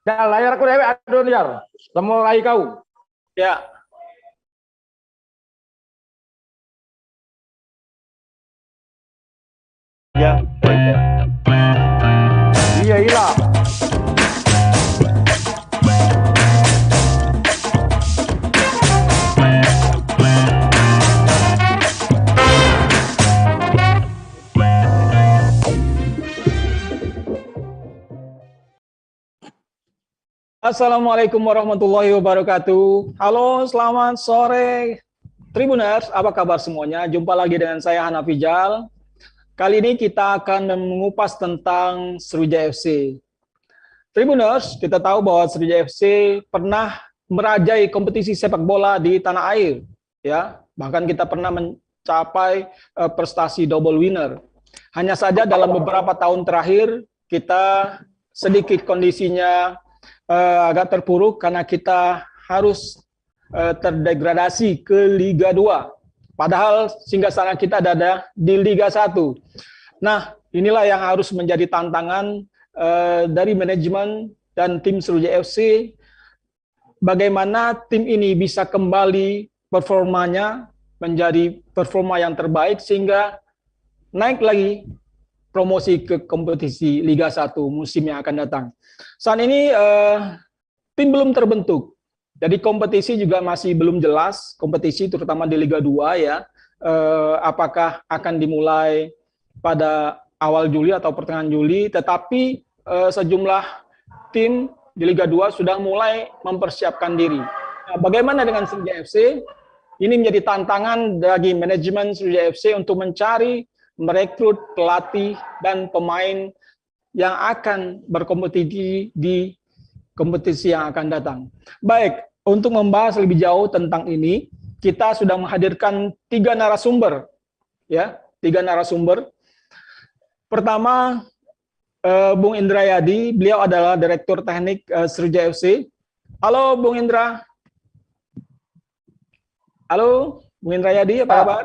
Ya, layar aku dewe adon jar. Temu lagi kau. Ya. Ya. Iya, ilah. Assalamualaikum warahmatullahi wabarakatuh. Halo, selamat sore Tribuners, apa kabar semuanya? Jumpa lagi dengan saya Hanafi Jal. Kali ini kita akan mengupas tentang Sriwijaya FC. Tribuners, kita tahu bahwa Sriwijaya FC pernah merajai kompetisi sepak bola di tanah air, ya. Bahkan kita pernah mencapai prestasi double winner. Hanya saja dalam beberapa tahun terakhir kita sedikit kondisinya agak terpuruk karena kita harus terdegradasi ke Liga 2. Padahal singgasana kita ada di Liga 1. Nah, inilah yang harus menjadi tantangan dari manajemen dan tim Sriwijaya FC. Bagaimana tim ini bisa kembali performanya menjadi performa yang terbaik sehingga naik lagi promosi ke kompetisi Liga 1 musim yang akan datang. Saat ini tim belum terbentuk, jadi kompetisi juga masih belum jelas, kompetisi terutama di Liga 2 ya, apakah akan dimulai pada awal Juli atau pertengahan Juli, tetapi sejumlah tim di Liga 2 sudah mulai mempersiapkan diri. Nah, bagaimana dengan Sriwijaya FC? Ini menjadi tantangan bagi manajemen Sriwijaya FC untuk merekrut pelatih dan pemain yang akan berkompetisi di kompetisi yang akan datang. Baik, untuk membahas lebih jauh tentang ini, kita sudah menghadirkan 3 narasumber, ya, 3 narasumber. Pertama, Bung Indra Yadi, beliau adalah Direktur Teknik Sriwijaya FC. Halo, Bung Indra. Halo, Bung Indra Yadi, apa kabar?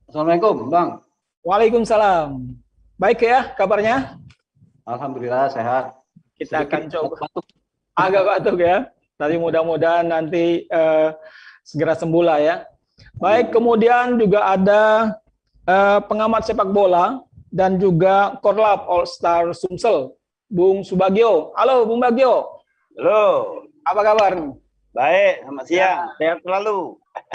Assalamualaikum, Bang. Waalaikumsalam. Baik ya kabarnya? Alhamdulillah sehat. Kita akan coba. Agak batuk ya. Tapi mudah-mudahan nanti segera sembuh lah ya. Baik, kemudian juga ada pengamat sepak bola dan juga Korlap All Star Sumsel, Bung Subagio. Halo, Bung Bagio. Halo. Apa kabar? Baik, selamat siang. Sehat selalu.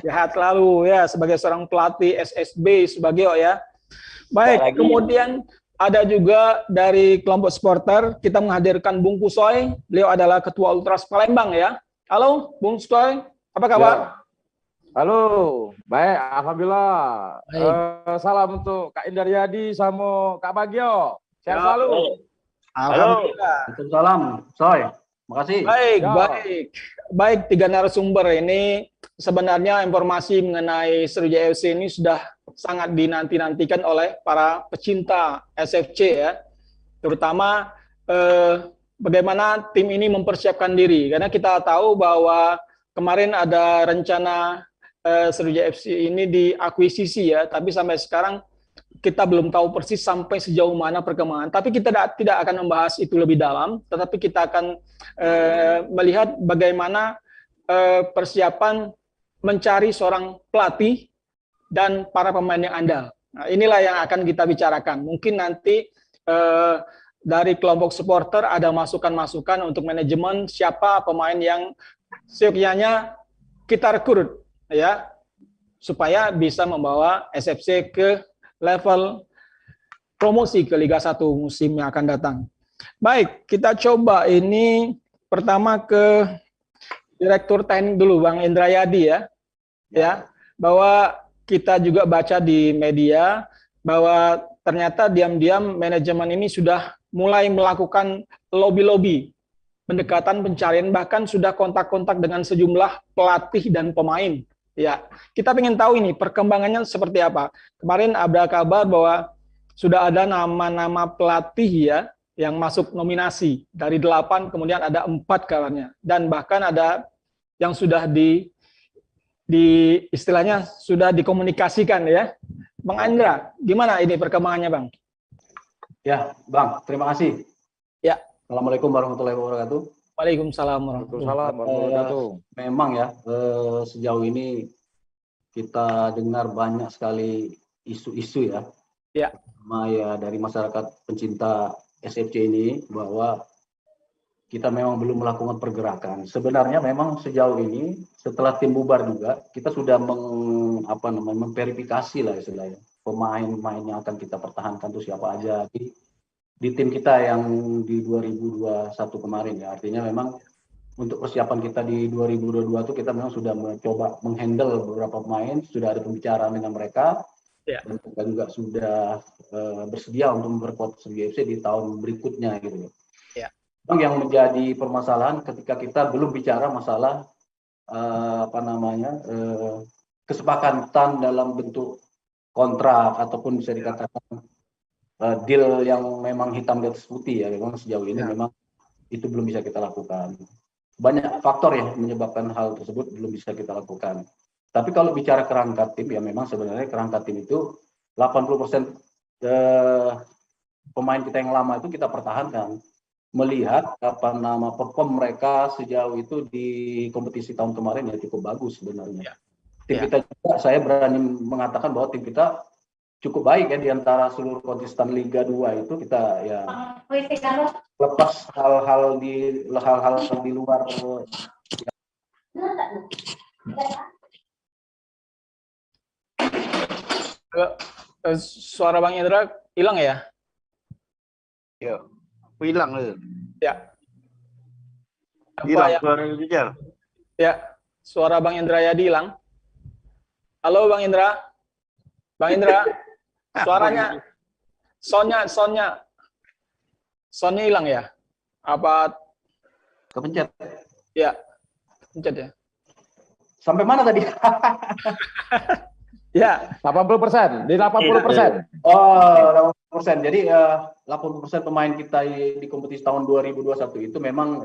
Sehat selalu ya, sebagai seorang pelatih SSB Subagio ya. Baik, kemudian ada juga dari kelompok supporter, kita menghadirkan Bung Kusoy, beliau adalah Ketua Ultras Palembang ya. Halo, Bung Kusoy, apa kabar? Ya. Halo, baik, alhamdulillah. Salam untuk Kak Indra Yadi sama Kak Bagio. Sehat selalu. Alhamdulillah. Salam, Soy. Makasih. Baik, baik. Baik, 3 narasumber ini sebenarnya informasi mengenai Sriwijaya FC ini sudah sangat dinanti-nantikan oleh para pecinta SFC ya. Terutama bagaimana tim ini mempersiapkan diri. Karena kita tahu bahwa kemarin ada rencana Sriwijaya FC ini diakuisisi ya, tapi sampai sekarang kita belum tahu persis sampai sejauh mana perkembangan. Tapi kita tidak akan membahas itu lebih dalam, tetapi kita akan melihat bagaimana persiapan mencari seorang pelatih dan para pemain yang andal. Nah, inilah yang akan kita bicarakan. Mungkin nanti dari kelompok supporter ada masukan-masukan untuk manajemen siapa pemain yang seyogyanya kita rekrut ya, supaya bisa membawa SFC ke level promosi ke Liga 1 musim yang akan datang. Baik, kita coba ini pertama ke Direktur Teknik dulu, Bang Indra Yadi ya. Ya, bahwa kita juga baca di media bahwa ternyata diam-diam manajemen ini sudah mulai melakukan lobby-lobby, pendekatan pencarian, bahkan sudah kontak-kontak dengan sejumlah pelatih dan pemain. Ya, kita ingin tahu ini perkembangannya seperti apa. Kemarin ada kabar bahwa sudah ada nama-nama pelatih ya yang masuk nominasi dari 8, kemudian ada 4 kabarnya, dan bahkan ada yang sudah di istilahnya sudah dikomunikasikan ya. Bang Andra, gimana ini perkembangannya, Bang? Ya, Bang, terima kasih. Ya. Assalamualaikum warahmatullahi wabarakatuh. Waalaikumsalam warahmatullahi Waalaikumsalam warahmatullahi wabarakatuh. Memang ya, sejauh ini kita dengar banyak sekali isu-isu ya. Ya. Pertama ya dari masyarakat pencinta SFC ini bahwa kita memang belum melakukan pergerakan. Sebenarnya memang sejauh ini setelah tim bubar juga kita sudah memverifikasi lah istilahnya pemain-pemain yang akan kita pertahankan itu siapa aja di tim kita yang di 2021 kemarin ya. Artinya memang untuk persiapan kita di 2022 itu kita memang sudah mencoba menghandle beberapa pemain, sudah ada pembicaraan dengan mereka, dan kita juga sudah bersedia untuk memperkuat Sriwijaya FC di tahun berikutnya gitu. Yang menjadi permasalahan ketika kita belum bicara masalah kesepakatan dalam bentuk kontrak ataupun bisa dikatakan deal yang memang hitam di atas putih ya. Memang sejauh ini memang itu belum bisa kita lakukan. Banyak faktor yang menyebabkan hal tersebut belum bisa kita lakukan. Tapi kalau bicara kerangka tim ya memang sebenarnya kerangka tim itu 80% pemain kita yang lama itu kita pertahankan. Melihat perform mereka sejauh itu di kompetisi tahun kemarin ya cukup bagus sebenarnya. Tim kita juga, saya berani mengatakan bahwa tim kita cukup baik ya di antara seluruh kontestan Liga 2 itu kita ya lepas hal-hal di luar Suara Bang Indra hilang ya? Yo, hilang loh. Ya. Hilang suara Rijal. Ya, suara Bang Indra Yadi hilang. Halo Bang Indra. Bang Indra, suaranya, soundnya hilang ya? Apa? kepencet. Ya, kepencet ya. Sampai mana tadi? Ya, 80%, di 80%. Oh, 80%. Jadi 80% pemain kita di kompetisi tahun 2021 itu memang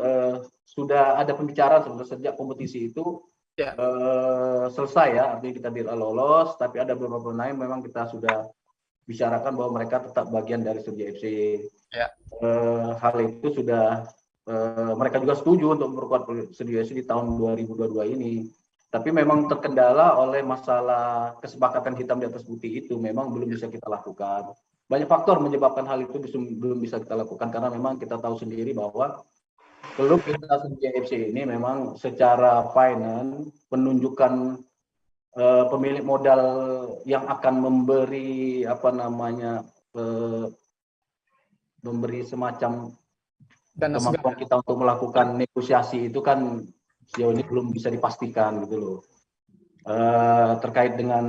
sudah ada pembicaraan sejak kompetisi itu selesai ya, artinya kita tidak lolos, tapi ada beberapa pemain memang kita sudah bicarakan bahwa mereka tetap bagian dari Sriwijaya FC. Hal itu sudah mereka juga setuju untuk memperkuat Sriwijaya FC di tahun 2022 ini. Tapi memang terkendala oleh masalah kesepakatan hitam di atas putih itu memang belum bisa kita lakukan. Banyak faktor menyebabkan hal itu belum bisa kita lakukan karena memang kita tahu sendiri bahwa klub kita Sriwijaya FC ini memang secara finance penunjukan pemilik modal yang akan memberi memberi semacam kemampuan kita untuk melakukan negosiasi itu kan sejauh ini belum bisa dipastikan gitu loh. Terkait dengan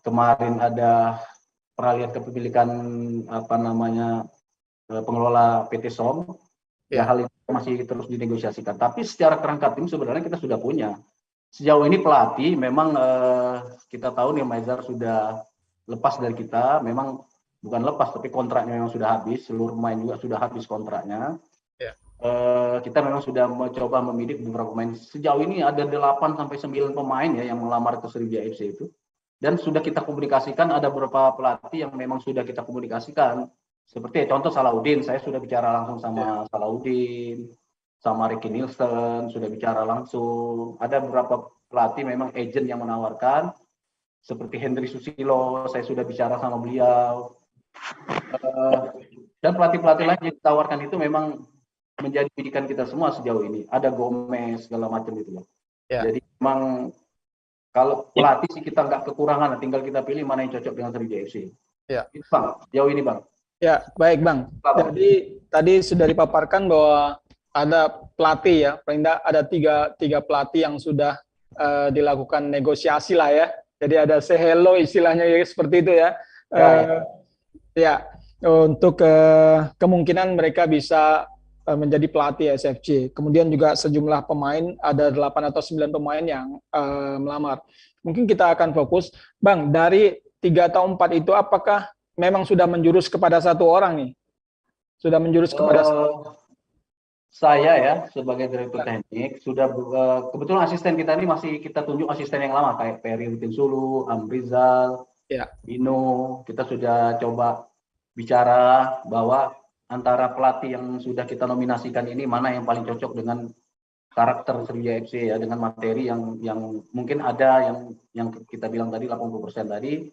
kemarin ada peralihan kepemilikan pengelola PT SOM, hal itu masih terus dinegosiasikan. Tapi secara kerangka tim sebenarnya kita sudah punya. Sejauh ini pelatih memang kita tahu nih Maizar sudah lepas dari kita, memang bukan lepas tapi kontraknya memang sudah habis, seluruh pemain juga sudah habis kontraknya. Kita memang sudah mencoba membidik beberapa pemain. Sejauh ini ada 8 sampai 9 pemain ya yang melamar ke Sriwijaya FC itu. Dan sudah kita komunikasikan, ada beberapa pelatih yang memang sudah kita komunikasikan. Seperti contoh Salahuddin, saya sudah bicara langsung sama Salahuddin, sama Ricky Nielsen, sudah bicara langsung. Ada beberapa pelatih memang agent yang menawarkan, seperti Henry Susilo, saya sudah bicara sama beliau. Dan pelatih-pelatih lain yang ditawarkan itu memang menjadi bidikan kita semua sejauh ini. Ada Gomez segala macam itu loh. Jadi memang kalau pelatih sih kita nggak kekurangan, tinggal kita pilih mana yang cocok dengan Sriwijaya FC. Itu Bang, sejauh ini Bang. Ya, baik Bang. Jadi tadi sudah dipaparkan bahwa ada pelatih ya, paling tidak ada tiga pelatih yang sudah dilakukan negosiasi lah ya. Jadi ada say hello istilahnya ya, seperti itu ya. Untuk kemungkinan mereka bisa menjadi pelatih SFC. Kemudian juga sejumlah pemain, ada 8 atau 9 pemain yang melamar. Mungkin kita akan fokus, Bang, dari 3 atau 4 itu apakah memang sudah menjurus kepada satu orang nih? Sudah menjurus kepada saya ya, sebagai direktur teknik, sudah kebetulan asisten kita ini masih kita tunjuk asisten yang lama, kayak Peri Rutin Sulu, Amrizal, Dino, kita sudah coba bicara bahwa antara pelatih yang sudah kita nominasikan ini mana yang paling cocok dengan karakter Sriwijaya FC ya, dengan materi yang mungkin ada yang kita bilang tadi 80% tadi,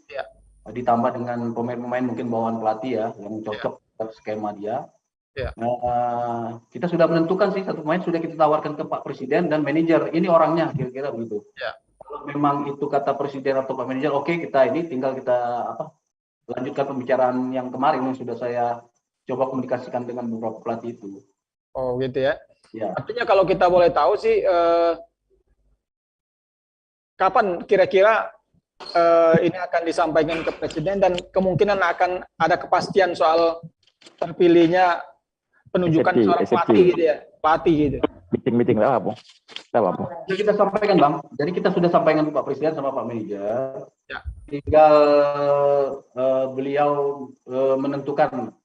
ditambah dengan pemain-pemain mungkin bawaan pelatih ya yang cocok skema dia. Kita sudah menentukan sih satu pemain sudah kita tawarkan ke Pak Presiden dan manajer, ini orangnya kira-kira begitu. Kalau memang itu kata Presiden atau Pak Manajer, oke, kita ini tinggal kita lanjutkan pembicaraan yang kemarin yang sudah saya coba komunikasikan dengan beberapa pelatih itu. Oh gitu ya. Ya. Artinya kalau kita boleh tahu sih, kapan kira-kira ini akan disampaikan ke Presiden dan kemungkinan akan ada kepastian soal terpilihnya penunjukan seorang pelatih gitu ya, pelatih gitu. Meeting lah apa? Jadi kita sampaikan Bang, jadi kita sudah sampaikan ke Pak Presiden sama Pak Manajer. Tinggal beliau menentukan,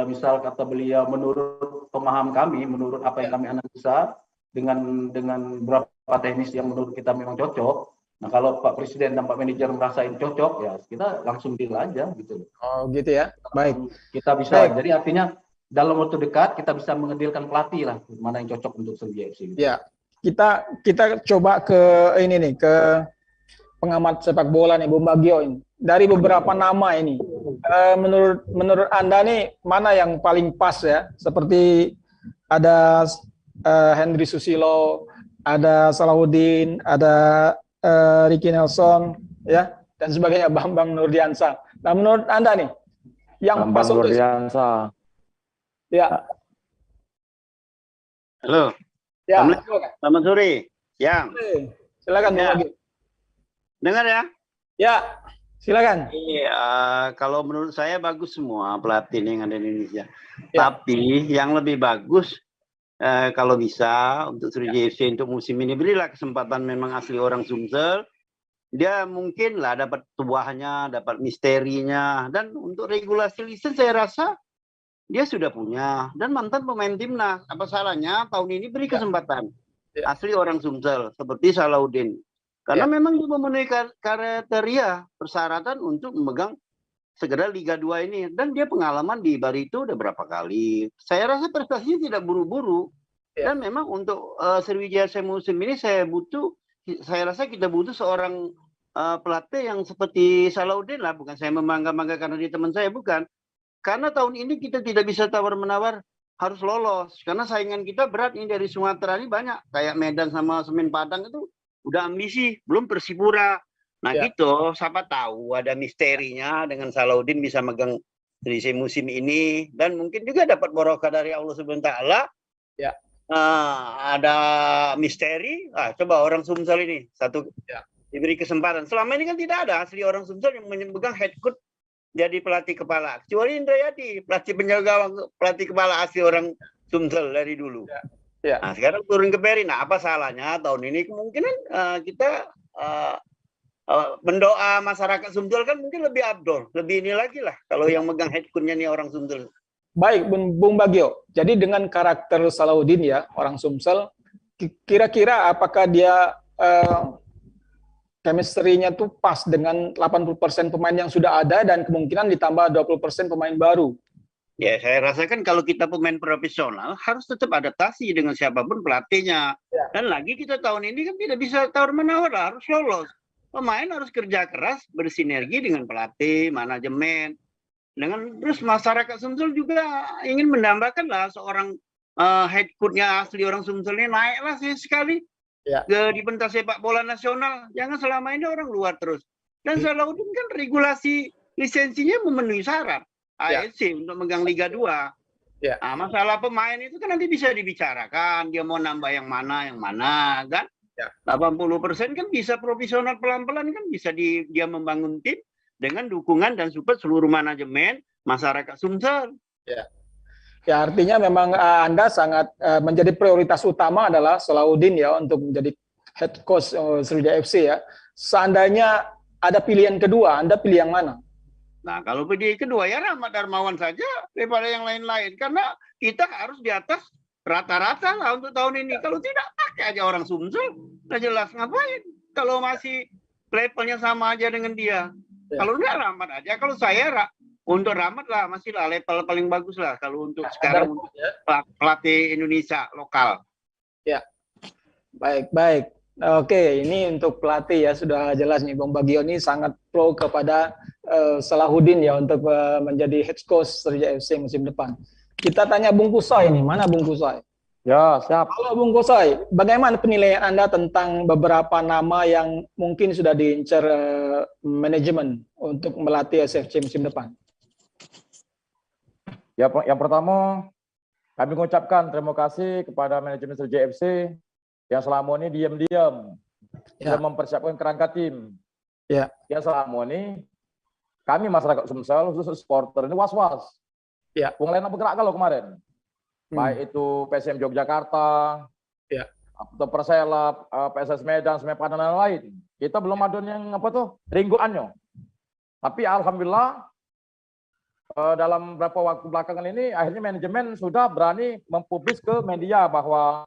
misal kata beliau menurut pemaham kami, menurut apa yang kami analisa dengan beberapa teknis yang menurut kita memang cocok. Nah kalau Pak Presiden dan Pak Manajer merasain cocok ya kita langsung deal aja gitu. Oh gitu ya, baik. Kita bisa, jadi artinya dalam waktu dekat kita bisa mengedilkan pelatih lah mana yang cocok untuk Sriwijaya FC. Gitu. Ya, kita coba ke ini nih, ke pengamat sepak bola nih, Bung Bagio ini. Dari beberapa nama ini, menurut Anda nih mana yang paling pas ya? Seperti ada Henry Susilo, ada Salahuddin, ada Ricky Nelson, ya, dan sebagainya, Bambang Nurdiansyah. Nah, menurut Anda nih, yang pas untuk Nurdiansyah. Ya. Halo. Ya. Selamat sore. Yang. Silakan Bung Bagio. Dengar ya? Ya, silakan. Iya, kalau menurut saya bagus semua pelatih yang ada di Indonesia. Tapi yang lebih bagus kalau bisa untuk Sriwijaya FC untuk musim ini berilah kesempatan memang asli orang Sumsel. Dia mungkin lah dapat tuahnya, dapat misterinya, dan untuk regulasi lisensi saya rasa dia sudah punya dan mantan pemain timnas. Apa salahnya tahun ini beri kesempatan asli orang Sumsel seperti Salahuddin. Karena memang dia memenuhi kriteria persyaratan untuk memegang segera Liga 2 ini. Dan dia pengalaman di Barito udah berapa kali. Saya rasa prestasinya tidak buru-buru. Dan memang untuk Sriwijaya FC musim ini saya rasa kita butuh seorang pelatih yang seperti Salahuddin lah. Bukan saya membangga-bangga karena dia teman saya, bukan. Karena tahun ini kita tidak bisa tawar-menawar harus lolos. Karena saingan kita berat ini dari Sumatera ini banyak. Kayak Medan sama Semen Padang itu udah ambisi, belum Persipura. Nah gitu, siapa tahu ada misterinya dengan Salahuddin bisa megang di musim ini. Dan mungkin juga dapat barokah dari Allah Subhanahu wa Ta'ala. Ada misteri, coba orang Sumsel ini satu diberi kesempatan. Selama ini kan tidak ada asli orang Sumsel yang memegang head coach jadi pelatih kepala. Kecuali Indrayadi, pelatih penjaga pelatih kepala asli orang Sumsel dari dulu. Nah sekarang turun ke Peri. Nah apa salahnya tahun ini kemungkinan kita mendoa masyarakat Sumsel kan mungkin lebih abdol, lebih ini lagi lah kalau yang megang head coach-nya nih orang Sumsel. Baik, Bung Bagio. Jadi dengan karakter Salahuddin ya, orang Sumsel, kira-kira apakah dia chemistry-nya tuh pas dengan 80% pemain yang sudah ada dan kemungkinan ditambah 20% pemain baru? Ya, saya rasakan kalau kita pemain profesional harus tetap adaptasi dengan siapapun pelatihnya. Dan lagi kita tahun ini kan tidak bisa tawar-menawar, harus lolos. Pemain harus kerja keras, bersinergi dengan pelatih, manajemen. Terus masyarakat Sumsel juga ingin menambahkan lah seorang head coach-nya asli orang Sumsel ini naiklah sekali di pentas sepak bola nasional. Jangan selama ini orang luar terus. Dan Salahuddin kan regulasi lisensinya memenuhi syarat AFC untuk megang Liga 2. Nah, masalah pemain itu kan nanti bisa dibicarakan. Dia mau nambah yang mana kan? 80% kan bisa profesional pelan-pelan kan bisa dia membangun tim dengan dukungan dan support seluruh manajemen masyarakat Sumsel. Ya artinya memang Anda sangat menjadi prioritas utama adalah Salahuddin ya untuk menjadi head coach Sriwijaya FC ya. Seandainya ada pilihan kedua, Anda pilih yang mana? Nah kalau pilih kedua ya Rahmat Darmawan saja daripada yang lain-lain. Karena kita harus di atas rata-rata lah untuk tahun ini. Kalau tidak pakai aja orang Sumsel, udah jelas ngapain. Kalau masih levelnya sama aja dengan dia. Kalau enggak Rahmat aja. Kalau saya Untuk Rahmat lah masih lah level paling bagus lah kalau untuk sekarang untuk pelatih Indonesia lokal. Ya, baik. Oke, ini untuk pelatih ya sudah jelas nih Bang Bagio ini sangat pro kepada Salahuddin ya untuk menjadi head coach Sriwijaya FC musim depan. Kita tanya Bung Kusai nih, mana Bung Kusai? Ya, siap. Halo Bung Kusai, bagaimana penilaian Anda tentang beberapa nama yang mungkin sudah diincar manajemen untuk melatih SFC musim depan? Ya, yang pertama kami mengucapkan terima kasih kepada manajemen Sriwijaya FC yang selama ini diam-diam sudah mempersiapkan kerangka tim. Ya. Yang selama ini kami masyarakat Sumsel khusus supporter ini was-was. Ya. Wong lain bergerak kalau kemarin. Baik itu PSM Yogyakarta, ya, atau Persela, PSS Medan, Semepan dan lain-lain. Kita belum ada yang ringguannya. Tapi alhamdulillah dalam beberapa waktu belakangan ini akhirnya manajemen sudah berani mempublis ke media bahwa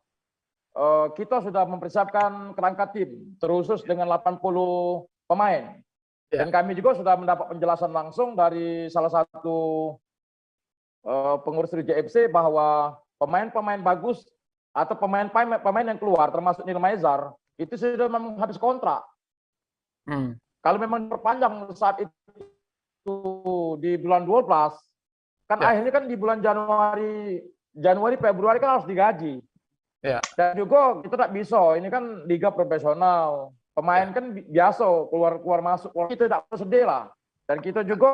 kita sudah mempersiapkan kerangka tim terusus dengan 80 pemain. Dan kami juga sudah mendapat penjelasan langsung dari salah satu pengurus Sriwijaya FC bahwa pemain-pemain bagus atau pemain yang keluar termasuk Nil Maizar itu sudah memang habis kontrak. Kalau memang perpanjang saat itu di bulan 12 kan akhirnya kan di bulan Januari Februari kan harus digaji. Dan juga kita tak bisa, ini kan liga profesional, pemain kan biasa keluar masuk, kita tidak sedih lah. Dan kita juga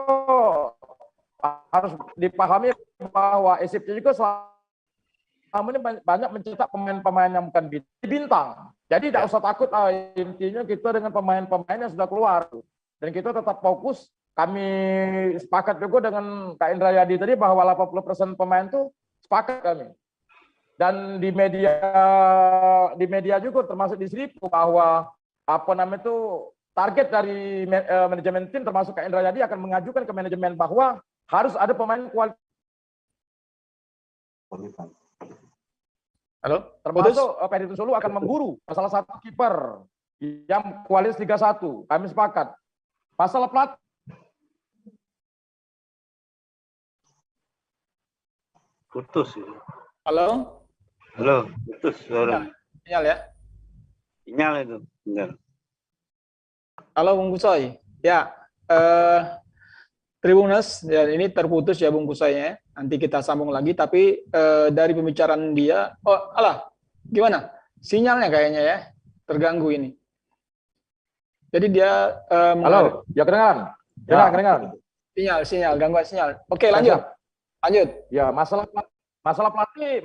harus dipahami bahwa SFC juga selama ini banyak mencetak pemain-pemain yang bukan bintang. Jadi tidak usah takut, intinya kita dengan pemain-pemain yang sudah keluar. Dan kita tetap fokus. Kami sepakat juga dengan Kak Indra Yadi tadi bahwa 80% pemain itu sepakat kami. Dan di media juga termasuk di Seribu bahwa target dari manajemen tim termasuk Kak Indra Yadi akan mengajukan ke manajemen bahwa harus ada pemain kualitas. Halo, termasuk Pedri Solo akan memburu salah satu kiper yang kualitas Liga 1. Kami sepakat. Masalah pelatih. Putus. Halo, putus suara. Sinyal ya? Sinyal itu. Benar. Halo Bung Kusai. Ya, Tribuners, ya ini terputus ya Bung Kusainya. Nanti kita sambung lagi. Tapi dari pembicaraan dia, gimana? Sinyalnya kayaknya ya terganggu ini. Jadi dia halo, ya kedengaran. Ya, kedengaran. Sinyal, gangguan sinyal. Oke, lanjut. Ya, masalah pelatih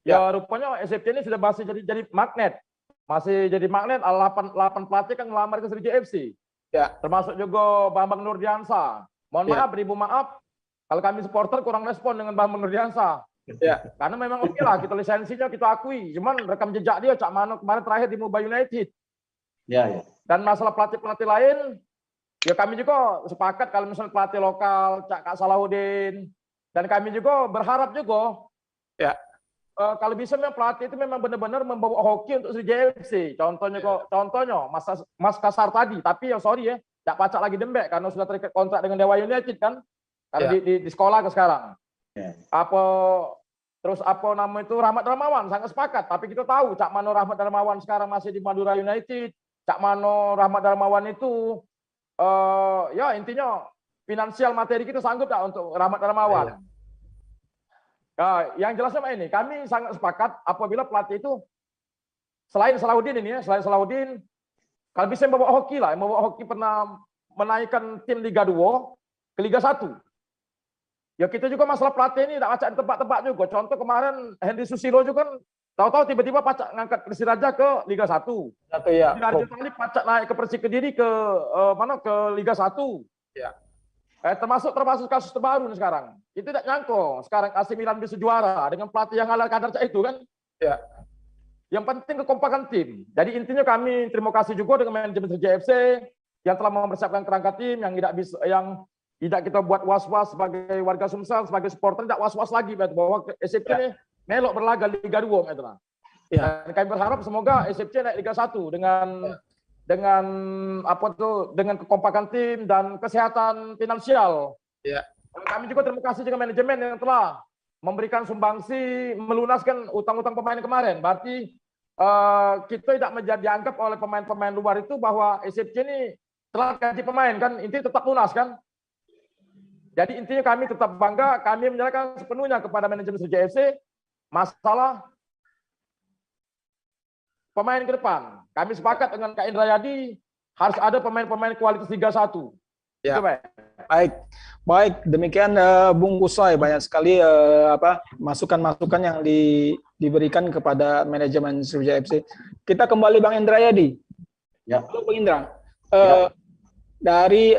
ya rupanya SFC ini sudah masih jadi magnet. Masih jadi magnet, 8 pelatih kan melamar ke Sriwijaya FC. Ya, termasuk juga Bambang Nurdiansa. Mohon maaf, kalau kami supporter kurang respon dengan Bambang Nurdiansa. Ya, karena memang oke lah, kita lisensinya kita akui. Cuman rekam jejak dia Cak Mano kemarin terakhir di Mubah United. Ya. Dan masalah pelatih lain, ya kami juga sepakat kalau misalnya pelatih lokal, Kak Salahuddin, dan kami juga berharap juga, kalau bisa memang pelatih itu memang benar-benar membawa hoki untuk Sriwijaya FC. Contohnya Mas Kasar tadi, tapi ya sorry ya, tidak pacak lagi Dembek karena sudah terikat kontrak dengan Dewa United kan, karena di sekolah ke sekarang. Terus Rahmat Darmawan sangat sepakat, tapi kita tahu Cak Mano Rahmat Darmawan sekarang masih di Madura United. Cak Mano Rahmat Darmawan itu ya intinya finansial materi kita sanggup tak untuk Rahmat Darmawan. Yang jelasnya ini, kami sangat sepakat apabila pelatih itu selain Salahuddin kalau bisa membawa hoki lah, membawa hoki pernah menaikkan tim Liga 2 ke Liga 1. Ya kita juga masalah pelatih ini tidak pacak di tempat-tempat juga. Contoh kemarin Henry Susilo juga kan tahu-tahu tiba-tiba pacak ngangkat Persiraja ke Liga 1. Ya. Raja Talib pacak naik ke Persik Kediri ke Liga 1. Ya. Termasuk kasus terbaru nih sekarang. Itu tidak nyangko. Sekarang AC Milan bisa juara dengan pelatih yang ala kadar itu kan. Ya. Yang penting kekompakan tim. Jadi intinya kami terima kasih juga dengan manajemen Sriwijaya FC yang telah mempersiapkan kerangka tim yang tidak kita buat was-was sebagai warga Sumsel, sebagai supporter tidak was-was lagi bahwa SFC ini melok berlaga Liga 2 gitu lah. Dan kami berharap semoga SFC naik Liga 1 dengan dengan dengan kekompakan tim dan kesehatan finansial. Ya. Kami juga terima kasih dengan manajemen yang telah memberikan sumbangsi melunaskan utang-utang pemain kemarin. Berarti kita tidak menjadi dianggap oleh pemain-pemain luar itu bahwa SFC ini telah gaji pemain kan, intinya tetap lunas kan. Jadi intinya kami tetap bangga, kami menyerahkan sepenuhnya kepada manajemen Sriwijaya FC masalah pemain ke depan. Kami sepakat dengan Kak Indrayadi harus ada pemain-pemain kualitas Liga 1. Ya. Itu, Baik. Demikian Bung Kusoi, banyak sekali masukan-masukan yang diberikan kepada manajemen Sriwijaya FC. Kita kembali Bang Indrayadi. Ya. Halo Bang Indra. Ya. Dari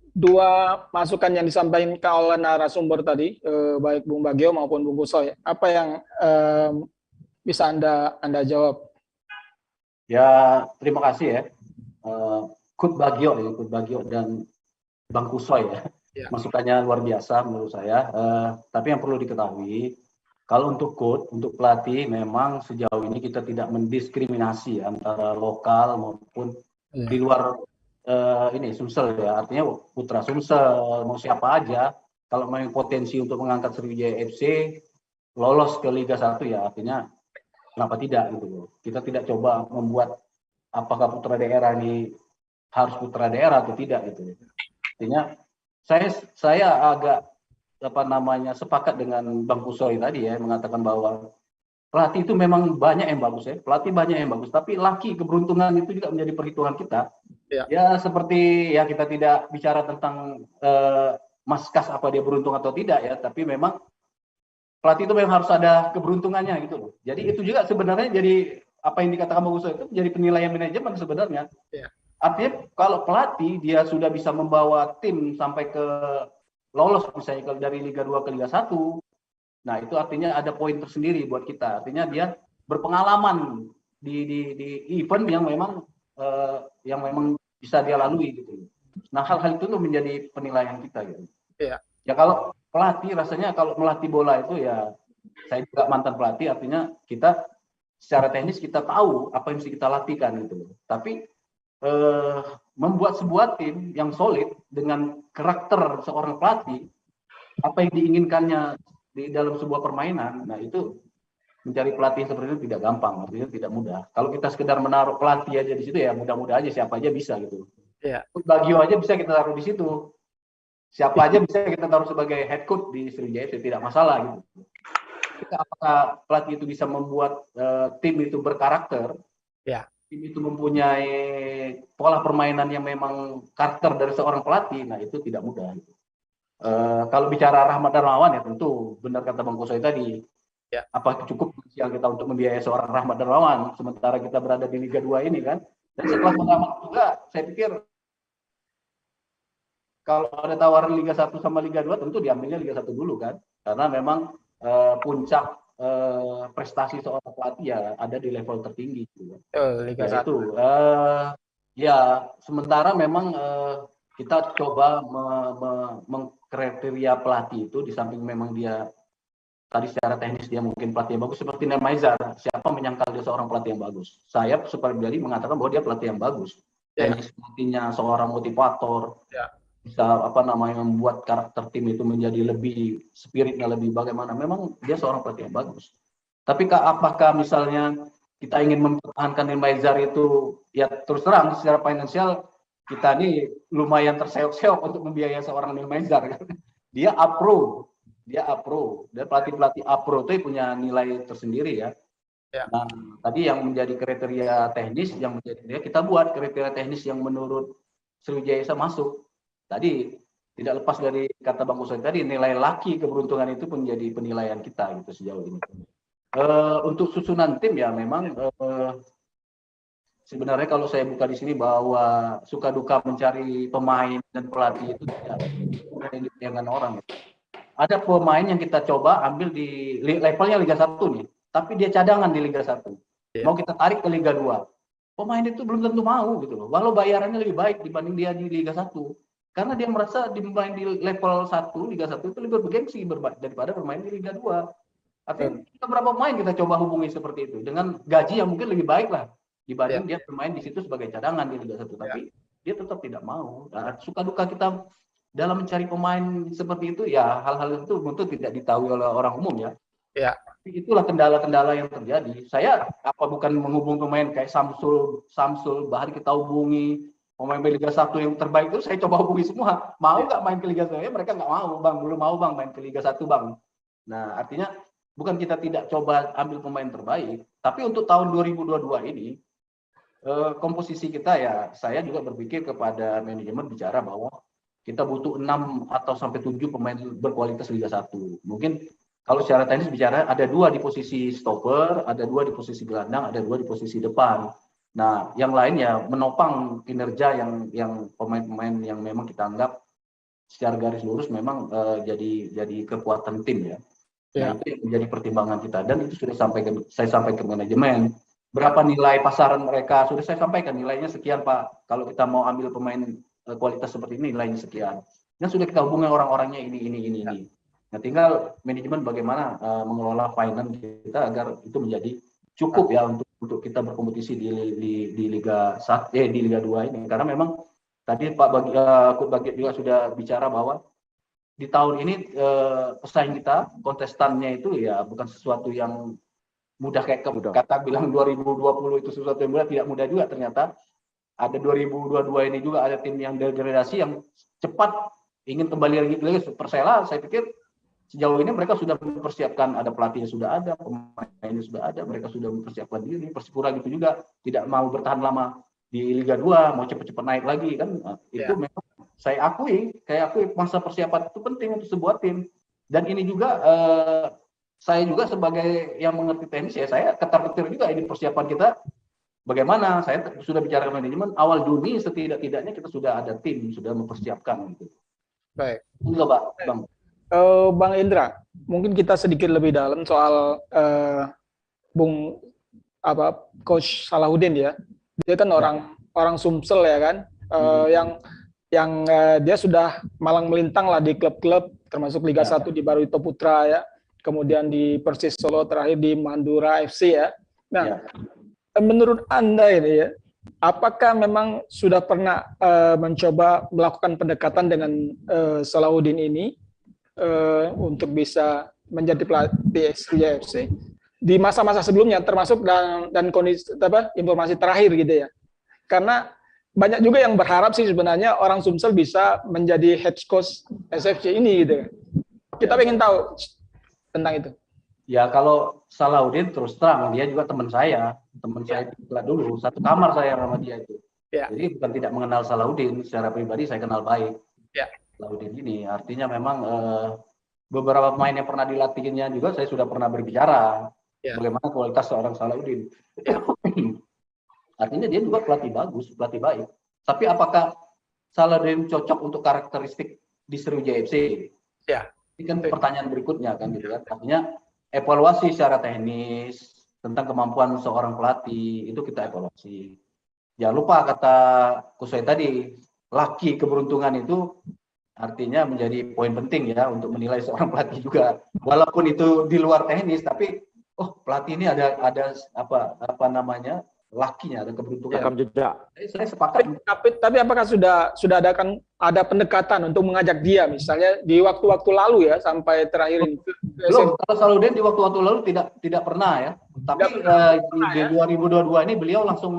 dua masukan yang disampaikan oleh narasumber tadi, baik Bung Bagio maupun Bung Kusoi, apa yang bisa Anda jawab? Ya, terima kasih ya. Kut Bagio dan Bang Kusoi ya. Masukannya luar biasa menurut saya. Tapi yang perlu diketahui, kalau untuk pelatih memang sejauh ini kita tidak mendiskriminasi antara lokal maupun di luar Sumsel ya. Artinya putra Sumsel mau siapa aja, kalau memang potensi untuk mengangkat Sriwijaya FC lolos ke Liga 1 ya, artinya kenapa tidak gitu loh. Kita tidak coba membuat apakah putra daerah ini harus putra daerah atau tidak gitu. Artinya saya agak sepakat dengan Bang Kusoi tadi ya, mengatakan bahwa pelatih itu memang banyak yang bagus ya, tapi laki keberuntungan itu juga menjadi perhitungan kita. Ya seperti ya kita tidak bicara tentang Maskas apa dia beruntung atau tidak ya, tapi memang pelatih itu memang harus ada keberuntungannya gitu loh. Jadi itu juga sebenarnya jadi apa yang dikatakan Bang Kusoi itu jadi penilaian manajemen sebenarnya. Artinya kalau pelatih dia sudah bisa membawa tim sampai ke lolos misalnya dari Liga 2 ke Liga 1, nah itu artinya ada poin tersendiri buat kita. Artinya dia berpengalaman di event yang memang bisa dia lalui gitu. Nah hal-hal itu tuh menjadi penilaian kita gitu. Ya kalau pelatih rasanya kalau melatih bola itu ya, saya juga mantan pelatih, artinya kita secara teknis kita tahu apa yang mesti kita latihkan gitu. Tapi membuat sebuah tim yang solid dengan karakter seorang pelatih, apa yang diinginkannya di dalam sebuah permainan, nah itu mencari pelatih seperti itu tidak gampang, artinya tidak mudah. Kalau kita sekedar menaruh pelatih aja di situ ya mudah-mudah aja siapa aja bisa gitu. Bagio aja bisa kita taruh di situ. Siapa aja bisa kita taruh sebagai head coach di Sriwijaya, tidak masalah gitu. Apakah pelatih itu bisa membuat tim itu berkarakter? Tim itu mempunyai pola permainan yang memang karakter dari seorang pelatih, nah itu tidak mudah. Kalau bicara Rahmat Darmawan ya tentu benar kata Bang Kusoi tadi. Apa cukup yang kita untuk membiayai seorang Rahmat Darmawan sementara kita berada di Liga 2 ini kan? Dan setelah pengalaman juga, saya pikir kalau ada tawaran Liga 1 sama Liga 2 tentu diambilnya Liga 1 dulu kan, karena memang puncak prestasi seorang pelatih ya ada di level tertinggi gitu. Liga 1. Itu ya sementara memang kita coba mengkriteria pelatih itu di samping memang dia tadi secara teknis dia mungkin pelatih yang bagus seperti Nemaizar, siapa menyangkal dia seorang pelatih yang bagus. Saya pribadi mengatakan bahwa dia pelatih yang bagus. Teknis pelatihnya seorang motivator. Bisa membuat karakter tim itu menjadi lebih spiritnya lebih bagaimana, memang dia seorang pelatih yang bagus. Tapi apakah misalnya kita ingin mempertahankan Nemaizar itu ya terus terang secara finansial kita ini lumayan terseok-seok untuk membiayai seorang Nemaizar kan? Dia apro dan pelatih apro itu punya nilai tersendiri ya. Nah tadi yang menjadi kriteria teknis yang menjadi kita buat kriteria teknis yang menurut Sriwijaya masuk. Tadi tidak lepas dari kata Bang Kusoi tadi, nilai laki keberuntungan itu pun menjadi penilaian kita gitu sejauh ini. Untuk susunan tim ya memang sebenarnya kalau saya buka di sini bahwa suka duka mencari pemain dan pelatih itu tidak dengan orang. Ada pemain yang kita coba ambil di levelnya Liga 1 nih, tapi dia cadangan di Liga 1. Mau kita tarik ke Liga 2. Pemain itu belum tentu mau gitu loh. Walau bayarannya lebih baik dibanding dia di Liga 1. Karena dia merasa dimain di level 1, Liga 1 itu lebih bergengsi daripada bermain di Liga 2. Artinya kita berapa pemain kita coba hubungi seperti itu dengan gaji yang mungkin lebih baik lah dibanding dia bermain di situ sebagai cadangan di Liga 1. Tapi dia tetap tidak mau. Nah, suka duka kita dalam mencari pemain seperti itu, ya hal-hal itu tentu tidak diketahui oleh orang umum ya. Tapi itulah kendala-kendala yang terjadi. Saya bukan menghubung pemain kayak Samsul, Bahari kita hubungi, pemain Liga 1 yang terbaik itu saya coba hubungi semua. Mau nggak main ke Liga 1? Ya, mereka nggak mau, Bang. Belum mau, Bang, main ke Liga 1, Bang. Nah, artinya bukan kita tidak coba ambil pemain terbaik, tapi untuk tahun 2022 ini, komposisi kita ya, saya juga berpikir kepada manajemen bicara bahwa kita butuh 6 atau sampai 7 pemain berkualitas Liga 1. Mungkin kalau secara teknis bicara ada 2 di posisi stopper, ada 2 di posisi gelandang, ada 2 di posisi depan. Nah, yang lainnya menopang kinerja yang pemain-pemain yang memang kita anggap secara garis lurus memang jadi kekuatan tim ya. Nah, itu yang menjadi pertimbangan kita dan itu sudah saya sampaikan ke manajemen. Berapa nilai pasaran mereka sudah saya sampaikan, nilainya sekian Pak. Kalau kita mau ambil pemain kualitas seperti ini nilainya sekian. Dan sudah kita hubungi orang-orangnya ini. Nah, tinggal manajemen bagaimana mengelola finance kita agar itu menjadi cukup ya untuk kita berkompetisi di Liga 1 di Liga 2 ini. Karena memang tadi Pak Bagit juga sudah bicara bahwa di tahun ini pesaing kita, kontestannya itu ya bukan sesuatu yang mudah kayak kata bilang 2020 itu sesuatu yang mudah, tidak mudah juga ternyata. Ada 2022 ini juga ada tim yang degradasi yang cepat ingin kembali lagi Persela. Saya pikir sejauh ini mereka sudah mempersiapkan, ada pelatihnya sudah ada, pemainnya sudah ada, mereka sudah mempersiapkan diri. Persipura gitu juga tidak mau bertahan lama di Liga 2, mau cepat-cepat naik lagi kan. Itu memang saya akui masa persiapan itu penting untuk sebuah tim. Dan ini juga saya juga sebagai yang mengerti teknis ya, saya ketar-ketir juga ini persiapan kita. Bagaimana? Saya sudah bicara ke manajemen awal Juni setidak-tidaknya kita sudah ada tim, sudah mempersiapkan gitu. Baik. Enggak, Pak, Bang. Bang Indra, mungkin kita sedikit lebih dalam soal Coach Salahuddin ya. Dia kan orang Sumsel ya kan, yang dia sudah malang melintang lah di klub-klub termasuk Liga 1 di Barito Putra ya, kemudian di Persis Solo, terakhir di Mandura FC ya. Nah, menurut Anda ini ya, apakah memang sudah pernah mencoba melakukan pendekatan dengan Salahuddin ini untuk bisa menjadi pelatih Sriwijaya FC di masa-masa sebelumnya, termasuk dan kondisi informasi terakhir gitu ya? Karena banyak juga yang berharap sih sebenarnya orang Sumsel bisa menjadi head coach SFC ini gitu. Kita ingin tahu tentang itu. Ya kalau Salahuddin terus terang dia juga teman saya dulu, satu kamar saya sama dia itu. Jadi bukan tidak mengenal Salahuddin, secara pribadi saya kenal baik. Salahuddin ini artinya memang beberapa pemain yang pernah dilatihnya juga saya sudah pernah berbicara bagaimana kualitas seorang Salahuddin. Artinya dia juga pelatih bagus, pelatih baik. Tapi apakah Salahuddin cocok untuk karakteristik di Sriwijaya FC? Ini kan pertanyaan berikutnya kan gitu kan. Artinya evaluasi secara teknis tentang kemampuan seorang pelatih itu kita evaluasi. Jangan lupa kata Kusai tadi, laki keberuntungan itu artinya menjadi poin penting ya untuk menilai seorang pelatih juga. Walaupun itu di luar teknis, tapi pelatih ini ada apa namanya lakinya, ada keberuntungan. Rekam jejak. Saya sepakat. Tapi apakah sudah ada pendekatan untuk mengajak dia, misalnya di waktu-waktu lalu ya sampai terakhir ini? Belum. Kalau Salahuddin di waktu-waktu lalu tidak pernah ya. Tapi di 2022 ini beliau langsung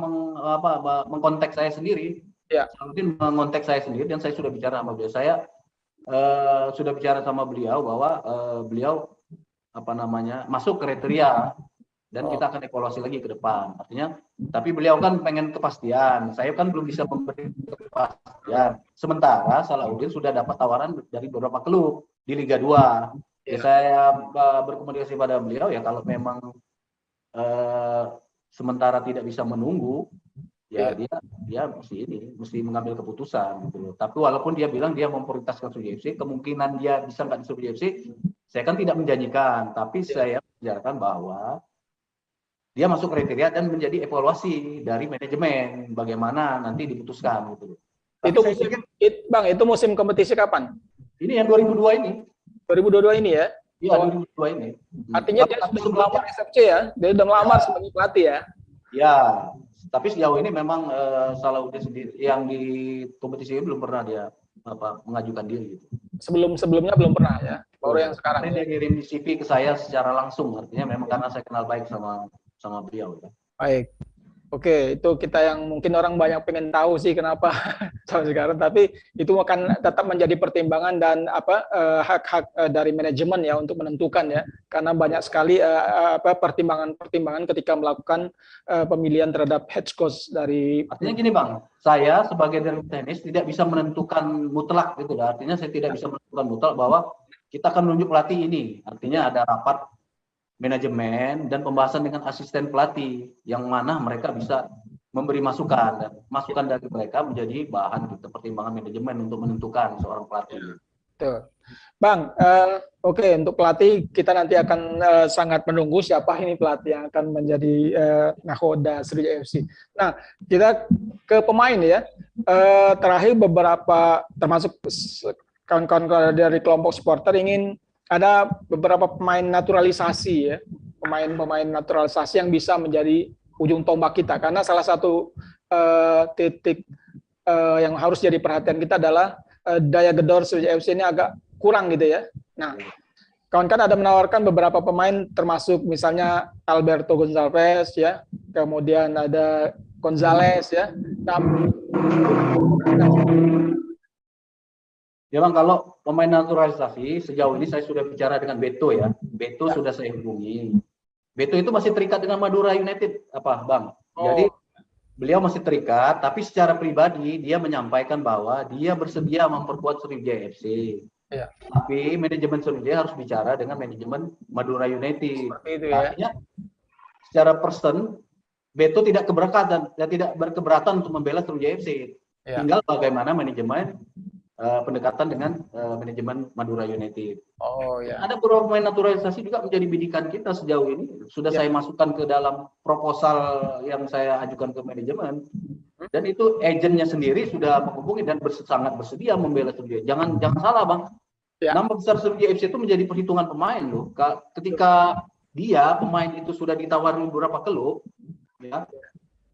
mengkontak saya sendiri. Salahuddin mengontak saya sendiri dan saya sudah bicara sama beliau. Saya sudah bicara sama beliau bahwa beliau masuk kriteria. Dan kita akan evaluasi lagi ke depan. Artinya, tapi beliau kan pengen kepastian. Saya kan belum bisa memberi kepastian. Sementara Salahuddin sudah dapat tawaran dari beberapa klub di Liga 2. Saya berkomunikasi pada beliau ya kalau memang sementara tidak bisa menunggu, ya dia mesti mengambil keputusan gitu. Tapi walaupun dia bilang dia memprioritaskan Sriwijaya FC, kemungkinan dia bisa nggak di Sriwijaya FC, saya kan tidak menjanjikan. Tapi saya bicarakan bahwa dia masuk kriteria dan menjadi evaluasi dari manajemen bagaimana nanti diputuskan gitu. Itu musim kompetisi kapan? Ini yang 2022 ini. 2022 ini ya? Iya, 2022 ini. Artinya dia sudah melamar SFC ya? Dia sudah melamar sebagai pelatih ya? Ya, tapi sejauh ini memang Salahuddin sendiri yang di kompetisi ini belum pernah dia mengajukan diri. Sebelumnya belum pernah ya, baru yang sekarang. Dia ngirim CV ke saya secara langsung, artinya memang karena saya kenal baik sama beliau. Ya. Baik. Oke, itu kita yang mungkin orang banyak pengen tahu sih kenapa sampai sekarang, tapi itu akan tetap menjadi pertimbangan dan hak-hak dari manajemen ya untuk menentukan ya, karena banyak sekali pertimbangan-pertimbangan ketika melakukan pemilihan terhadap head coach dari. Artinya gini Bang, saya sebagai direktur teknis tidak bisa menentukan mutlak gitu lah. Artinya saya tidak bisa menentukan mutlak bahwa kita akan menunjuk pelatih ini. Artinya ada rapat manajemen dan pembahasan dengan asisten pelatih yang mana mereka bisa memberi masukan dan masukan dari mereka menjadi bahan gitu, pertimbangan manajemen untuk menentukan seorang pelatih. Tuh. Bang, oke, untuk pelatih kita nanti akan sangat menunggu siapa ini pelatih yang akan menjadi nahoda Sriwijaya FC. Nah, kita ke pemain ya. Terakhir beberapa termasuk kawan-kawan dari kelompok supporter ingin ada beberapa pemain naturalisasi ya, pemain naturalisasi yang bisa menjadi ujung tombak kita, karena salah satu titik yang harus jadi perhatian kita adalah daya gedor Sriwijaya FC ini agak kurang gitu ya. Nah, kawan-kawan ada menawarkan beberapa pemain termasuk misalnya Alberto Gonçalves ya, kemudian ada Gonzalez ya. Ya Bang, kalau pemain naturalisasi sejauh ini saya sudah bicara dengan Beto ya. Beto sudah saya hubungi. Beto itu masih terikat dengan Madura United Bang. Jadi beliau masih terikat, tapi secara pribadi dia menyampaikan bahwa dia bersedia memperkuat Sriwijaya FC. Ya. Tapi manajemen Sriwijaya harus bicara dengan manajemen Madura United. Itu, ya. Artinya secara person Beto tidak berkeberatan untuk membela Sriwijaya FC. Ya. Tinggal bagaimana manajemen pendekatan dengan manajemen Madura United. Oh ya. Ada beberapa pemain naturalisasi juga menjadi bidikan kita sejauh ini. Sudah saya masukkan ke dalam proposal yang saya ajukan ke manajemen. Dan itu agennya sendiri sudah menghubungi dan sangat bersedia membela Sriwijaya. Jangan salah Bang. Ya. Nama besar Sriwijaya FC itu menjadi perhitungan pemain loh. Ketika pemain itu sudah ditawari beberapa klub, ya,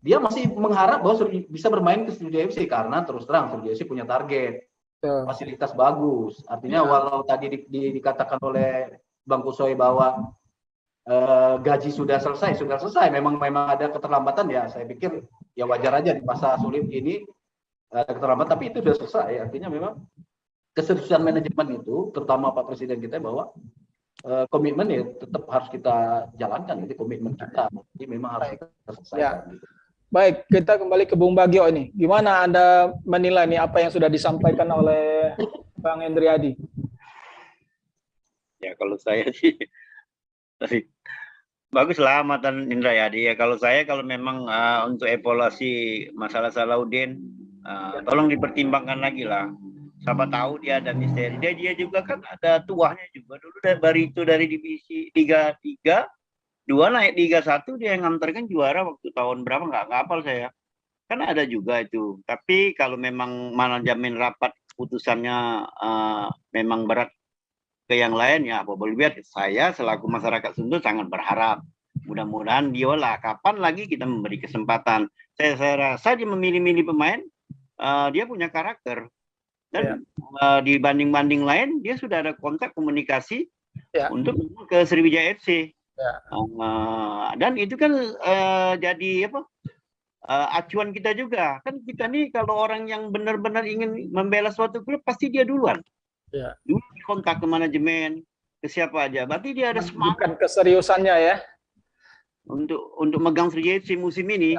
dia masih mengharap bahwa bisa bermain ke Sriwijaya FC karena terus terang Sriwijaya FC punya target. Fasilitas bagus, artinya walau tadi dikatakan oleh Bang Kusoy bahwa gaji sudah selesai, memang ada keterlambatan ya, saya pikir ya wajar aja di masa sulit ini keterlambatan, tapi itu sudah selesai, artinya memang keseriusan manajemen itu, terutama Pak Presiden kita bahwa komitmen ya tetap harus kita jalankan, itu komitmen kita, jadi memang harus kita selesaikan. Ya. Gitu. Baik, kita kembali ke Bung Bagio ini. Gimana Anda menilai nih apa yang sudah disampaikan oleh Bang Hendriadi? Ya kalau saya sih baguslah Matan Hendriadi ya. Kalau memang untuk evaluasi masalah Salahuddin, tolong dipertimbangkan lagi lah. Siapa tahu dia ada misteri. Dia juga kan ada tuahnya juga dulu dari divisi Liga 3. 2 naik Liga 1, dia yang nganterkan juara waktu tahun berapa nggak hafal saya. Kan ada juga itu. Tapi kalau memang manajemen rapat putusannya memang berat ke yang lain ya boleh lihat. Saya selaku masyarakat Sentul sangat berharap. Mudah-mudahan dia kapan lagi kita memberi kesempatan. Saya rasa dia memilih-milih pemain, dia punya karakter. Dan dibanding-banding lain dia sudah ada kontak komunikasi untuk ke Sriwijaya FC. Ya. Dan itu kan jadi acuan kita juga kan, kita nih kalau orang yang benar-benar ingin membela suatu klub pasti dia duluan dulu kontak ke manajemen, ke siapa aja, berarti dia ada semangat keseriusannya ya untuk megang Sriwijaya FC musim ini.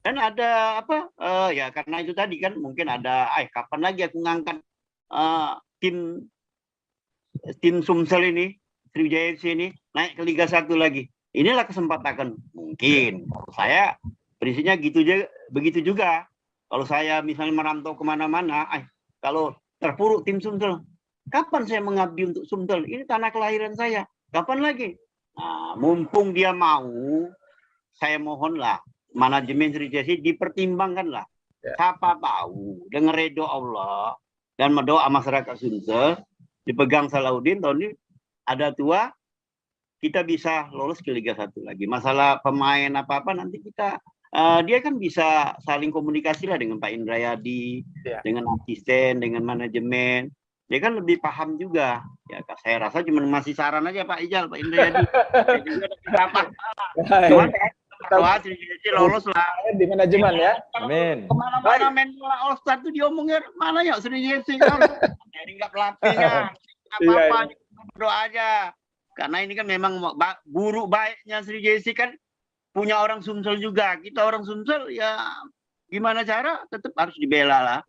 Dan ada ya karena itu tadi kan mungkin ada kapan lagi aku ngangkat tim Sumsel ini, Sriwijaya FC ini naik ke Liga 1 lagi. Inilah kesempatan mungkin. Saya prinsipnya begitu juga. Kalau saya misalnya merantau kemana-mana, kalau terpuruk tim Sumsel, kapan saya mengabdi untuk Sumsel? Ini tanah kelahiran saya. Kapan lagi? Nah, mumpung dia mau, saya mohonlah manajemen Sriwijaya dipertimbangkanlah. Siapa tahu dengan ridho Allah dan doa masyarakat Sumsel dipegang Salahuddin tahun ini ada tua, kita bisa lolos ke Liga 1 lagi. Masalah pemain apa-apa nanti kita dia kan bisa saling komunikasi lah dengan Pak Indrayadi, dengan asisten, dengan manajemen. Dia kan lebih paham juga. Ya, saya rasa cuma masih saran aja Pak Ijal, Pak Indrayadi. Saya juga dapat cuman doa Sriwijaya lolos lah di manajemen ya. Amin. Kemana-mana main bola All Star tuh diomongnya mana ya Sriwijaya kan. Jadi nggak pelatihnya, apa-apa, berdoa aja. Karena ini kan memang buruk baiknya Sriwijaya kan punya orang Sumsel juga. Kita orang Sumsel ya gimana cara tetap harus dibela lah.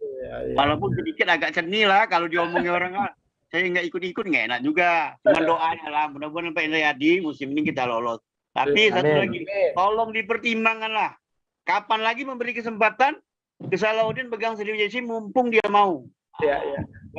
Walaupun sedikit agak cernih lah kalau diomongin orang saya nggak ikut-ikut nggak enak juga. Cuma doanya lah mudah-mudahan Pak Indrayadi musim ini kita lolos. Tapi satu lagi tolong dipertimbangkan lah. Kapan lagi memberi kesempatan ke Salahuddin pegang Sriwijaya mumpung dia mau. Ya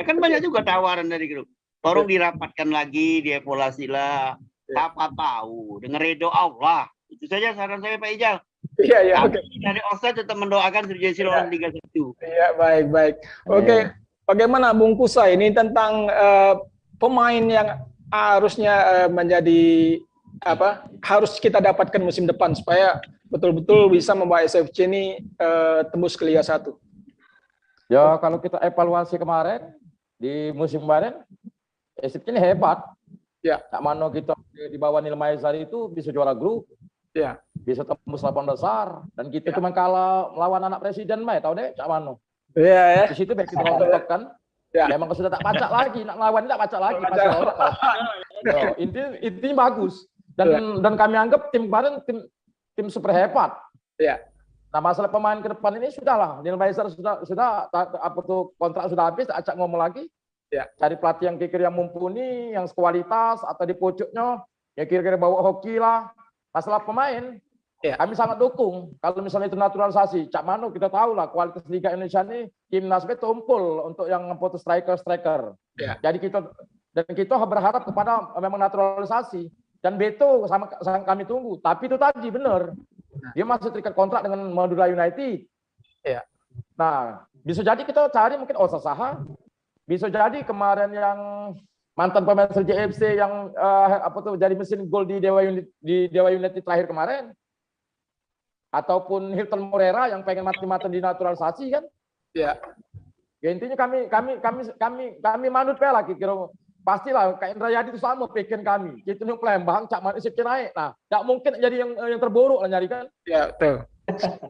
kan banyak juga tawaran dari grup. Tolong dirapatkan lagi, dievaluasi lah. Apa tahu dengan ridho Allah. Itu saja saran saya Pak Ijal. Iya. Oke. Dari Offside tetap mendoakan Sriwijaya lolos Liga 1. Iya, baik. Oke. Bagaimana Bung Kusa ini tentang pemain yang harusnya menjadi harus kita dapatkan musim depan supaya betul-betul bisa membawa SFC ini tembus ke Liga 1. Ya, kalau kita evaluasi kemarin di musim kemarin SFC ini hebat. Ya. Cak Mano kita di bawah Nil Maizar itu bisa juara grup. Ya. Bisa tembus 8 besar dan kita cuma kalah melawan anak presiden tahu deh Cak Mano. Iya ya. Di situ back rontok kan. Ya. Memang sudah tak pacak lagi, nak melawan tak pacak lagi. Intinya bagus. Dan kami anggap tim kemarin tim super hebat. Ya. Nah, masalah pemain ke depan ini sudahlah. Nil Maizar sudah kontrak sudah habis, tak acak ngomong lagi. Ya. Cari pelatih yang kira-kira yang mumpuni, yang sekualitas atau di pucuknya ya kira-kira bawa hoki lah. Masalah pemain, kami sangat dukung. Kalau misalnya itu naturalisasi, Cak Mano kita tahu lah kualitas Liga Indonesia ini timnas tumpul untuk yang foto striker. Ya. Jadi kita berharap kepada memang naturalisasi. Dan Beto sama kami tunggu. Tapi itu tadi benar. Dia masih terikat kontrak dengan Madura United. Ya. Nah, bisa jadi kita cari mungkin Osa Saha. Bisa jadi kemarin yang mantan pemain Sriwijaya FC yang jadi mesin gol di Dewa United terakhir kemarin. Ataupun Hilton Morera yang pengen mati-matian dinaturalisasi kan. Ya. Ya intinya kami manut lah kira pastilah kayak Indrayadi itu sama pikiran kami. Kita nih Palembang, Cak Mano SFC naik. Nah, nggak mungkin jadi yang terburuk lah nyari kan. Ya, betul.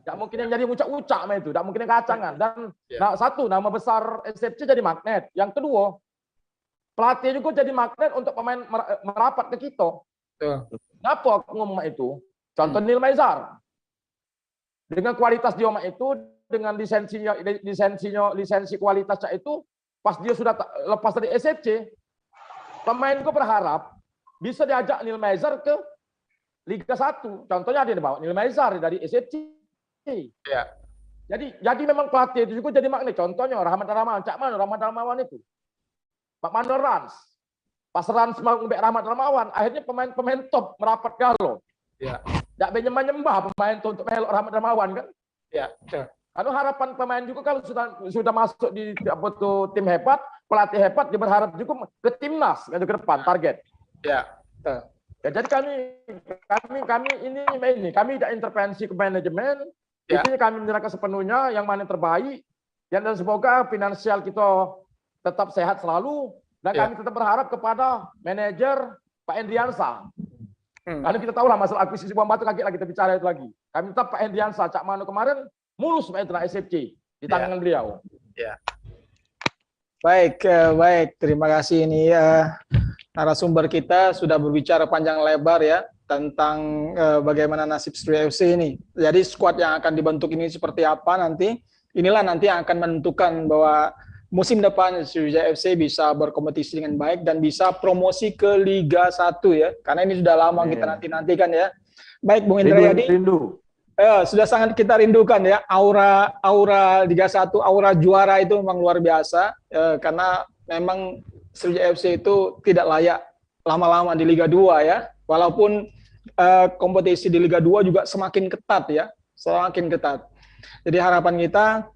Nggak mungkin yang jadi ucak-ucak itu, nggak mungkin yang kacangan. Dan satu, nama besar SFC jadi magnet. Yang kedua, pelatih juga jadi magnet untuk pemain merapat ke kita. Kenapa aku ngomong itu? Contoh Nil Maizar. Dengan kualitas dia itu, dengan lisensi kualitasnya itu, pas dia sudah lepas dari SFC, pemainku berharap bisa diajak Nil Maizar ke Liga 1. Contohnya dia bawa Nil Maizar dari SFC. Ya. Jadi memang pelatih itu juga jadi magnet. Contohnya Rahmat Darmawan, Cak Mano, Rahmat Darmawan itu. Pak Mano Rans. Pas Rans mau ngebek Rahmat Darmawan, akhirnya pemain top merapat galo. Ya. Nggak menyembah pemain itu untuk melok Rahmat Darmawan kan? Ya. Karena harapan pemain juga kalau sudah masuk di tim hebat, pelatih hebat, dia berharap juga ke timnas ke depan target. Ya. Ya jadi kami ini kami tidak intervensi ke manajemen. Intinya kami menyerahkan sepenuhnya yang mana yang terbaik. Dan semoga finansial kita tetap sehat selalu dan kami tetap berharap kepada manajer Pak Endriansa. Karena kita tahu lah masalah akuisisi Buah Batu kaget lagi kita bicara itu lagi. Kami tetap Pak Endriansa, Cak Mano kemarin mulus Pak Endriansa SFC di tangan beliau. Ya. Baik. Terima kasih ini narasumber kita sudah berbicara panjang lebar ya tentang bagaimana nasib Sriwijaya FC ini. Jadi skuad yang akan dibentuk ini seperti apa nanti? Inilah nanti yang akan menentukan bahwa musim depan Sriwijaya FC bisa berkompetisi dengan baik dan bisa promosi ke Liga 1 ya. Karena ini sudah lama kita nanti-nantikan ya. Baik Bung Indrayadi. Rindu. Sudah sangat kita rindukan ya. Aura Liga 1, aura juara itu memang luar biasa karena memang Sriwijaya FC itu tidak layak lama-lama di Liga 2 ya. Walaupun kompetisi di Liga 2 juga semakin ketat ya. Semakin ketat. Jadi harapan kita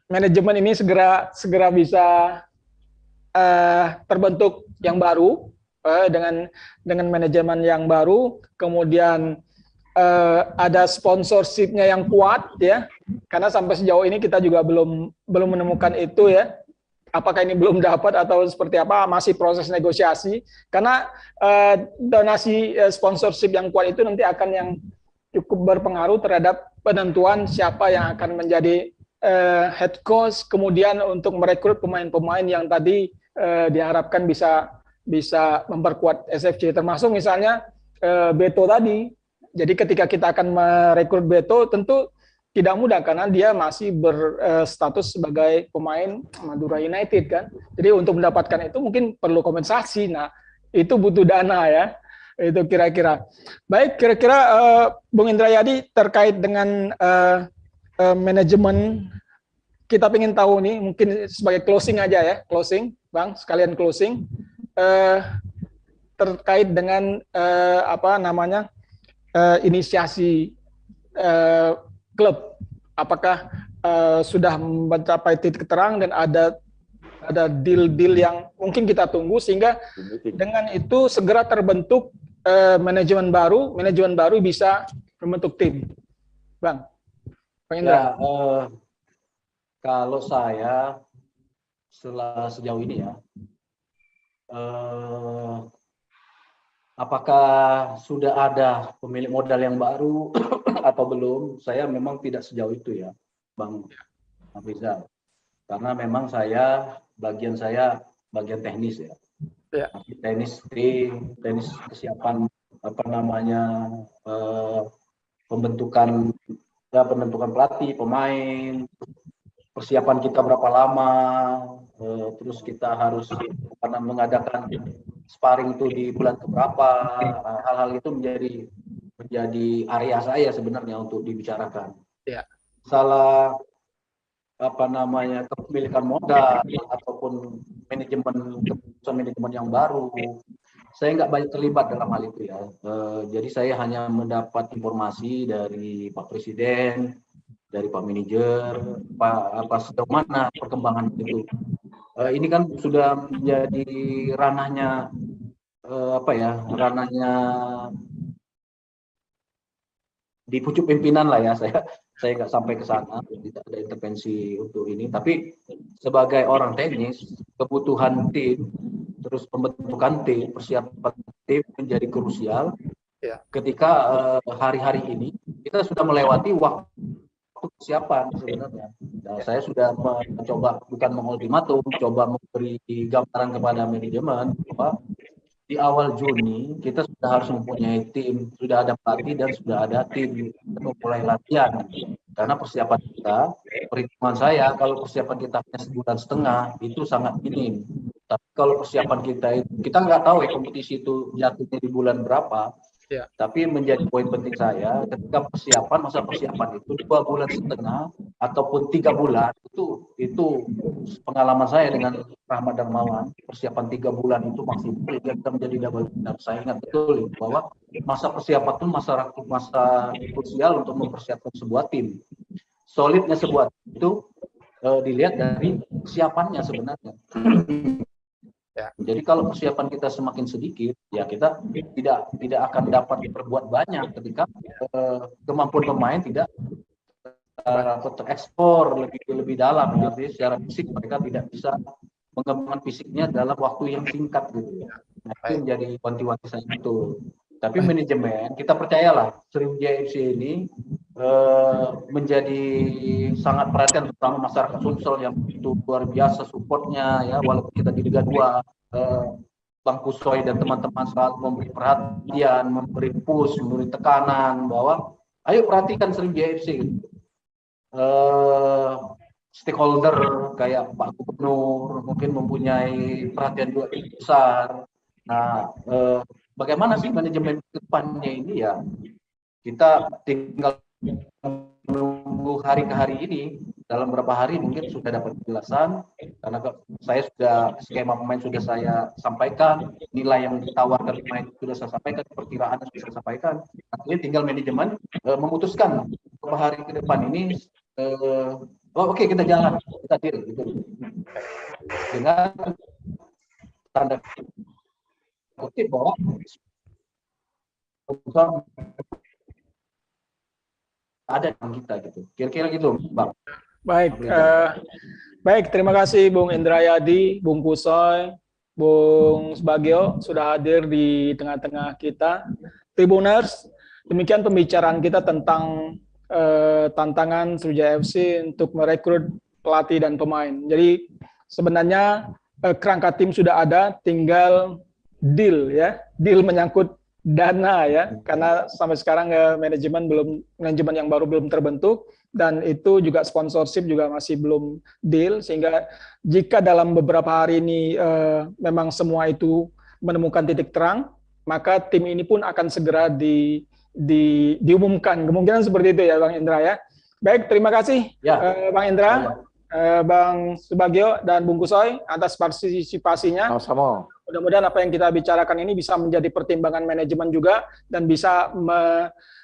manajemen ini segera bisa terbentuk yang baru dengan manajemen yang baru, kemudian ada sponsorshipnya yang kuat ya, karena sampai sejauh ini kita juga belum menemukan itu ya. Apakah ini belum dapat atau seperti apa, masih proses negosiasi, karena donasi sponsorship yang kuat itu nanti akan yang cukup berpengaruh terhadap penentuan siapa yang akan menjadi head coach, kemudian untuk merekrut pemain-pemain yang tadi diharapkan bisa memperkuat SFC, termasuk misalnya Beto tadi. Jadi ketika kita akan merekrut Beto, tentu tidak mudah karena dia masih berstatus sebagai pemain Madura United kan. Jadi untuk mendapatkan itu mungkin perlu kompensasi. Nah, itu butuh dana ya. Itu kira-kira. Baik, kira-kira Bung Indrayadi terkait dengan manajemen, kita ingin tahu nih, mungkin sebagai closing aja ya, closing, Bang, sekalian closing. Terkait dengan inisiasi klub, apakah sudah mencapai titik terang dan ada deal-deal yang mungkin kita tunggu sehingga dengan itu segera terbentuk manajemen baru bisa membentuk tim, Bang Indra. Ya, kalau saya sejauh ini ya, apakah sudah ada pemilik modal yang baru atau belum? Saya memang tidak sejauh itu ya, Bang Afrizal. Karena memang bagian teknis ya. Ya. Teknis kesiapan penentukan pelatih, pemain, persiapan kita berapa lama, terus kita harus mengadakan sparring itu di bulan keberapa, hal-hal itu menjadi area saya sebenarnya untuk dibicarakan. Ya. Salah kepemilikan modal ataupun manajemen yang baru, saya nggak banyak terlibat dalam hal itu ya. Jadi saya hanya mendapat informasi dari Pak Presiden, dari Pak Manajer, sejauh mana perkembangan itu. Ini kan sudah menjadi ranahnya di pucuk pimpinan lah ya. Saya nggak sampai ke sana, tidak ada intervensi untuk ini. Tapi sebagai orang teknis, kebutuhan tim, terus pembentukan tim, persiapan tim menjadi krusial. Ya. Ketika hari-hari ini kita sudah melewati waktu persiapan sebenarnya. Nah, saya sudah mencoba, bukan mengultimatum, coba memberi gambaran kepada manajemen bahwa di awal Juni kita sudah harus mempunyai tim, sudah ada pelatih dan sudah ada tim untuk mulai latihan. Karena persiapan kita, perhitungan saya, kalau persiapan kita hanya sebulan setengah itu sangat minim. Tapi kalau persiapan kita nggak tahu ya kompetisi itu jatuhnya di bulan berapa. Ya. Tapi menjadi poin penting saya, ketika masa persiapan itu 2 bulan setengah ataupun 3 bulan, itu pengalaman saya dengan Rahmat Darmawan, persiapan 3 bulan itu maksimal, kita menjadi double winner. Saya ingat betul bahwa masa persiapan itu masa krusial untuk mempersiapkan sebuah tim. Solidnya sebuah tim itu dilihat dari persiapannya sebenarnya. Ya. Jadi kalau persiapan kita semakin sedikit, ya kita tidak akan dapat berbuat banyak ketika kemampuan pemain tidak terekspor lebih dalam. Jadi secara fisik mereka tidak bisa mengembangkan fisiknya dalam waktu yang singkat gitu. Nah, itu menjadi wanti-wanti saya itu. Tapi manajemen kita percayalah Sriwijaya FC ini menjadi sangat perhatian terutama masyarakat Sulsel yang itu luar biasa supportnya ya, walaupun kita di Liga 2 Bang Kusoy dan teman-teman selalu memberi perhatian, memberi push, memberi tekanan bahwa ayo perhatikan Sriwijaya FC gitu. Stakeholder kayak Pak Gubernur mungkin mempunyai perhatian juga besar. Nah, bagaimana sih manajemen ke depannya ini ya? Kita tinggal menunggu hari ke hari ini. Dalam beberapa hari mungkin sudah dapat penjelasan karena saya sudah skema pemain sudah saya sampaikan, nilai yang ditawarkan pemain sudah saya sampaikan, perkiraan sudah saya sampaikan. Artinya tinggal manajemen memutuskan beberapa hari ke depan ini oke, kita jalan, kita deal gitu. Dengan tanda kutip bahwa ada di kita gitu. Kira-kira gitu, Bang. Baik, baik. Terima kasih Bung Indrayadi, Bung Kusoy, Bung Subagio sudah hadir di tengah-tengah kita. Tribuners, demikian pembicaraan kita tentang tantangan Sriwijaya FC untuk merekrut pelatih dan pemain. Jadi sebenarnya kerangka tim sudah ada, tinggal deal ya, deal menyangkut dana ya, karena sampai sekarang manajemen yang baru belum terbentuk, dan itu juga sponsorship juga masih belum deal, sehingga jika dalam beberapa hari ini memang semua itu menemukan titik terang, maka tim ini pun akan segera diumumkan. Kemungkinan seperti itu ya Bang Indra ya. Baik, terima kasih ya. Bang Indra, Bang Subagio dan Bung Kusoy atas partisipasinya. Sama-sama. Mudah-mudahan apa yang kita bicarakan ini bisa menjadi pertimbangan manajemen juga dan bisa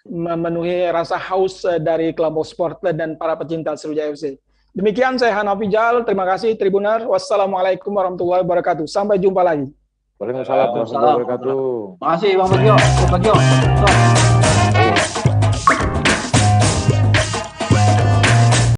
memenuhi rasa haus dari kelompok sport dan para pecinta Sriwijaya FC. Demikian saya Hanafi Jal, terima kasih Tribuner. Wassalamualaikum warahmatullahi wabarakatuh. Sampai jumpa lagi. Waalaikumsalam warahmatullahi wabarakatuh. Terima kasih Bang Bagio.